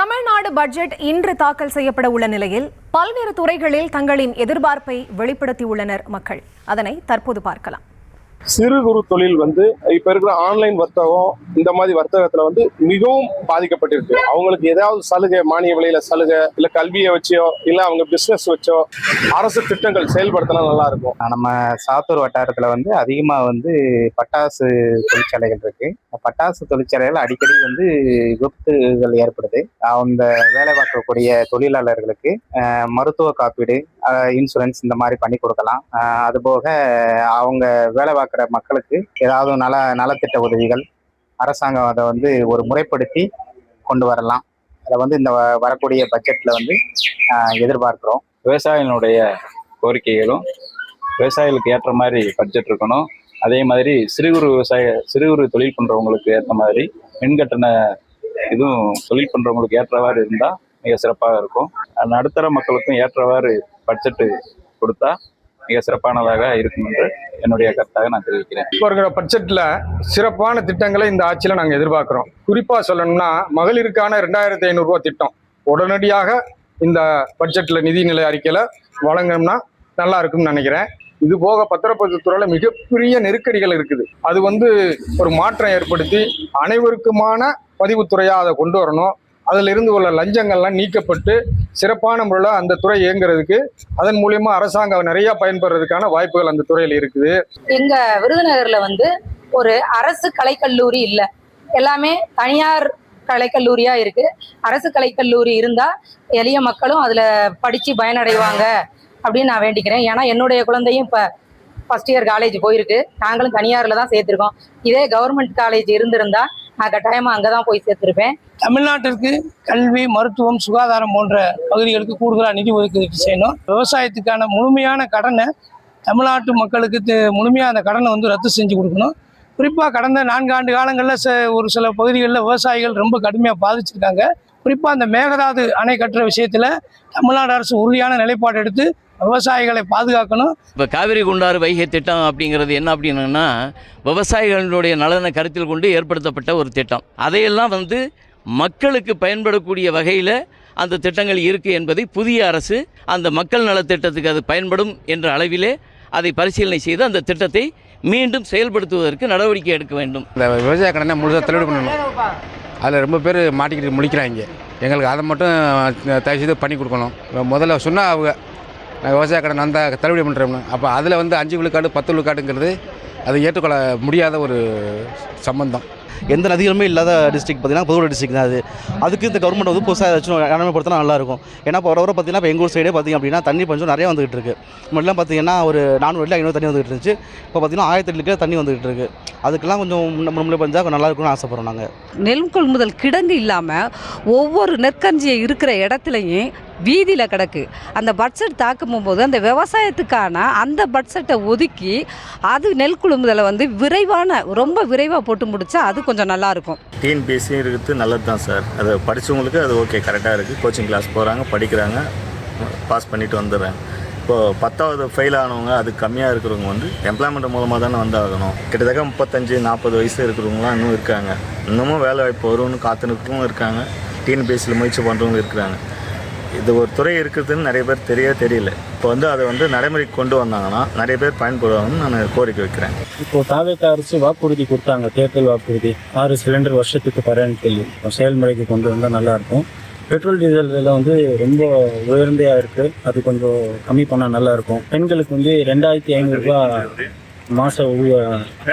Tamil Nadu budget இன்று தாக்கல் செய்யப்பட உள்ள நிலையில் பல்வேறு துறைகளில் தங்களின் எதிர்பார்ப்பை வெளிப்படுத்தியுள்ளனர் மக்கள். அதனை தற்போது பார்க்கலாம். சிறு குறு தொழில் இப்ப இருக்கிற ஆன்லைன் வர்த்தகம் இந்த மாதிரி வர்த்தகத்துல மிகவும் பாதிக்கப்பட்டிருக்கு. அவங்களுக்கு ஏதாவது சலுகை, மானிய விலையில சலுகை, இல்ல கல்வியை வச்சோ இல்ல அவங்க பிசினஸ் வச்சோ அரசு திட்டங்கள் செயல்படுத்தினா நல்லா இருக்கும். நம்ம சாத்தூர் வட்டாரத்துல அதிகமா பட்டாசு தொழிற்சாலைகள் இருக்கு. பட்டாசு தொழிற்சாலைகள் அடிக்கடி விபத்துகள் ஏற்படுது. அந்த வேலை பார்க்கக்கூடிய தொழிலாளர்களுக்கு மருத்துவ காப்பீடு, இன்சூரன்ஸ் இந்த மாதிரி பண்ணி கொடுக்கலாம். அதுபோக அவங்க வேலை பார்க்குற மக்களுக்கு ஏதாவது நலத்திட்ட உதவிகள் அரசாங்கம் அதை ஒரு முறைப்படுத்தி கொண்டு வரலாம். அதை இந்த வரக்கூடிய பட்ஜெட்ல எதிர்பார்க்கிறோம். விவசாயிகளுடைய கோரிக்கைகளும் விவசாயிகளுக்கு ஏற்ற மாதிரி பட்ஜெட் இருக்கணும். அதே மாதிரி சிறு குறு தொழில் பண்றவங்களுக்கு ஏற்ற மாதிரி மின்கட்டண இதுவும் தொழில் பண்றவங்களுக்கு ஏற்றவாறு இருந்தா மிக சிறப்பாக இருக்கும். நடுத்தர மக்களுக்கும் ஏற்றவாறு பட்ஜெட்டு கொடுத்தா மிக சிறப்பானதாக இருக்கும் என்று என்னுடைய கருத்தாக நான் தெரிவிக்கிறேன். இப்போ இருக்கிற பட்ஜெட்ல சிறப்பான திட்டங்களை இந்த ஆட்சியில நாங்கள் எதிர்பார்க்கிறோம். குறிப்பா சொல்லணும்னா மகளிருக்கான 2500 ரூபாய் திட்டம் உடனடியாக இந்த பட்ஜெட்ல நிதிநிலை அறிக்கையில வழங்கணும்னா நல்லா இருக்கும்னு நினைக்கிறேன். இது போக பத்திரப்பதிவு துறையில மிகப்பெரிய நெருக்கடிகள் இருக்குது. அது ஒரு மாற்றம் ஏற்படுத்தி அனைவருக்குமான பதிவுத்துறையா அதை கொண்டு வரணும். அதுல இருந்து உள்ள லஞ்சங்கள்லாம் நீக்கப்பட்டு சிறப்பான முறையில் அந்த துறை இயங்குறதுக்கு அதன் மூலியமா அரசாங்கம் நிறைய பயன்படுறதுக்கான வாய்ப்புகள் அந்த துறையில் இருக்குது. எங்க விருதுநகர்ல ஒரு அரசு கலைக்கல்லூரி இல்லை, எல்லாமே தனியார் கலைக்கல்லூரியா இருக்கு. அரசு கலைக்கல்லூரி இருந்தா எளிய மக்களும் அதுல படிச்சு பயனடைவாங்க அப்படின்னு நான் வேண்டிக்கிறேன். ஏன்னா என்னுடைய குழந்தையும் இப்ப ஃபர்ஸ்ட் இயர் காலேஜ் போயிருக்கு. நாங்களும் தனியார்ல தான் சேர்த்திருக்கோம். இதே கவர்மெண்ட் காலேஜ் இருந்திருந்தா நான் கட்டாயமா அங்கதான் போய் சேர்த்திருப்பேன். தமிழ்நாட்டிற்கு கல்வி, மருத்துவம், சுகாதாரம் போன்ற பகுதிகளுக்கு கூடுதலாக நிதி ஒதுக்கீடு செய்யணும். விவசாயத்துக்கான முழுமையான கடனை தமிழ்நாட்டு மக்களுக்கு முழுமையாக அந்த கடனை ரத்து செஞ்சு கொடுக்கணும். குறிப்பாக கடந்த 4 ஆண்டு காலங்களில் ஒரு சில பகுதிகளில் விவசாயிகள் ரொம்ப கடுமையாக பாதிச்சிருக்காங்க. குறிப்பாக அந்த மேகதாது அணை கட்டுற விஷயத்தில் தமிழ்நாடு அரசு உறுதியான நிலைப்பாடு எடுத்து விவசாயிகளை பாதுகாக்கணும். இப்போ காவிரி குண்டாறு வைகை திட்டம் அப்படிங்கிறது என்ன அப்படின்னா விவசாயிகளுடைய நலனை கருத்தில் கொண்டு ஏற்படுத்தப்பட்ட ஒரு திட்டம். அதையெல்லாம் மக்களுக்கு பயன்படக்கூடிய வகையில் அந்த திட்டங்கள் இருக்குது என்பதை புதிய அரசு அந்த மக்கள் நலத்திட்டத்துக்கு அது பயன்படும் என்ற அளவிலே அதை பரிசீலனை செய்து அந்த திட்டத்தை மீண்டும் செயல்படுத்துவதற்கு நடவடிக்கை எடுக்க வேண்டும். இந்த விவசாய கடனை முழுசாக தள்ளுபடி பண்ணணும். அதில் ரொம்ப பேர் மாட்டிக்கிட்டு முடிக்கிறாங்க. எங்களுக்கு அதை மட்டும் தயவு செய்து பண்ணி கொடுக்கணும். முதல்ல சொன்னால் அவங்க விவசாய கடன் தள்ளுபடி பண்ணுறோம்னு, அப்போ அதில் 5 விழுக்காடு 10 விழுக்காடுங்கிறது அதை ஏற்றுக்கொள்ள முடியாத ஒரு சம்பந்தம். எந்த நதிகளுமே இல்லாத டிஸ்ட்ரிக்ட் பார்த்தீங்கன்னா புதுக்கோட்டை டிஸ்ட்ரிக்ட் தான். அதுக்கு இந்த கவர்மெண்ட் புதுசாக ஏதாச்சும் நடைமுறைப்படுத்தினா நல்லாயிருக்கும். ஏன்னா இப்போ வர பார்த்தீங்கன்னா இப்போ எங்கள் ஊர் சைடே பார்த்திங்க அப்படின்னா தண்ணி பஞ்சம் நிறையா வந்துகிட்டு இருக்குது. முன்னாடிலாம் பார்த்தீங்கன்னா ஒரு 400 அடி 500 தண்ணி வந்துகிட்டு இருந்துச்சு. இப்போ பார்த்தீங்கன்னா 1000 லிட்டர் தண்ணி வந்துகிட்டு இருக்குது. அதுக்கெல்லாம் கொஞ்சம் முன்னே பஞ்சால் கொஞ்சம் நல்லா இருக்கும்னு ஆசைப்படுறோம். நாங்கள் நெல் கொள்முதல் கிடங்கு இல்லாமல் ஒவ்வொரு நெற்கஞ்சியை இருக்கிற இடத்துலையும் வீதியில் கிடக்கு. அந்த பட்ஜெட் தாக்கும் போது அந்த விவசாயத்துக்கான அந்த பட்ஜெட்டை ஒதுக்கி அது நெல் கொள்முதலை ரொம்ப விரைவாக போட்டு முடித்தா அது கொஞ்சம் நல்லாயிருக்கும். டிஎன்பிஎஸ்சி இருக்குது, நல்லது தான் சார். அது படித்தவங்களுக்கு அது ஓகே, கரெக்டாக இருக்குது. கோச்சிங் கிளாஸ் போகிறாங்க, படிக்கிறாங்க, பாஸ் பண்ணிவிட்டு வந்துடுறாங்க. இப்போது 10வது ஃபெயில் ஆனவங்க, அது கம்மியாக இருக்கிறவங்க எம்ப்ளாய்மெண்ட் மூலமாக தானே வந்தாகணும். கிட்டத்தட்ட 35-40 வயசு இருக்கிறவங்களாம் இன்னும் இருக்காங்க. இன்னமும் வேலை வாய்ப்பு வரும்னு காத்துனுக்கும் இருக்காங்க. டிஎன்பிஎஸ்சியில் முயற்சி பண்ணுறவங்க இருக்கிறாங்க. இது ஒரு துறை இருக்குதுன்னு நிறைய பேர் தெரியல. இப்போ அதை நடைமுறைக்கு கொண்டு வந்தாங்கன்னா நிறைய பேர் பயன்படுவாங்கன்னு நான் கோரிக்கை வைக்கிறேன். இப்போ தாவேக அரசு வாக்குறுதி கொடுத்தாங்க, தேர்தல் வாக்குறுதி 6 சிலிண்டர் வருஷத்துக்கு தரேன்னு சொல்லி செயல்முறைக்கு கொண்டு வந்தால் நல்லாயிருக்கும். பெட்ரோல் டீசல் விலை ரொம்ப உயர்ந்தையாக இருக்குது. அது கொஞ்சம் கம்மி பண்ணால் நல்லாயிருக்கும். பெண்களுக்கு 2500 ரூபாய் மாத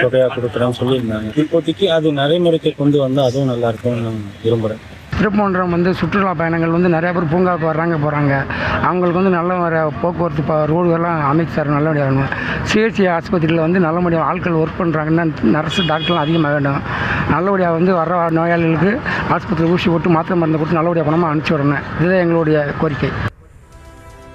தொகையாக கொடுக்குறேன்னு சொல்லியிருந்தாங்க. இப்போதைக்கு அது நடைமுறைக்கு கொண்டு வந்தால் அதுவும் நல்லாயிருக்கும்னு நான் விரும்புகிறேன். திருப்பூன்றம் சுற்றுலா பயணங்கள் நிறையா பேர் பூங்காவுக்கு வர்றாங்க போகிறாங்க. அவங்களுக்கு நல்ல போக்குவரத்து ரோடுகள்லாம் அமைச்சார் நல்லபடியாக வேணும். சிஎஸ்சி ஆஸ்பத்திரியில் நல்லபடியாக ஆட்கள் ஒர்க் பண்ணுறாங்கன்னா நர்ஸு டாக்டர்லாம் அதிகமாக வேண்டும். நல்லபடியாக வர்ற நோயாளிகளுக்கு ஆஸ்பத்திரி ஊசி போட்டு மாத்திரை மருந்து கொடுத்து நல்லபடியாக பணமாக அனுப்பிச்சி விடணும். இதுதான் எங்களுடைய கோரிக்கை.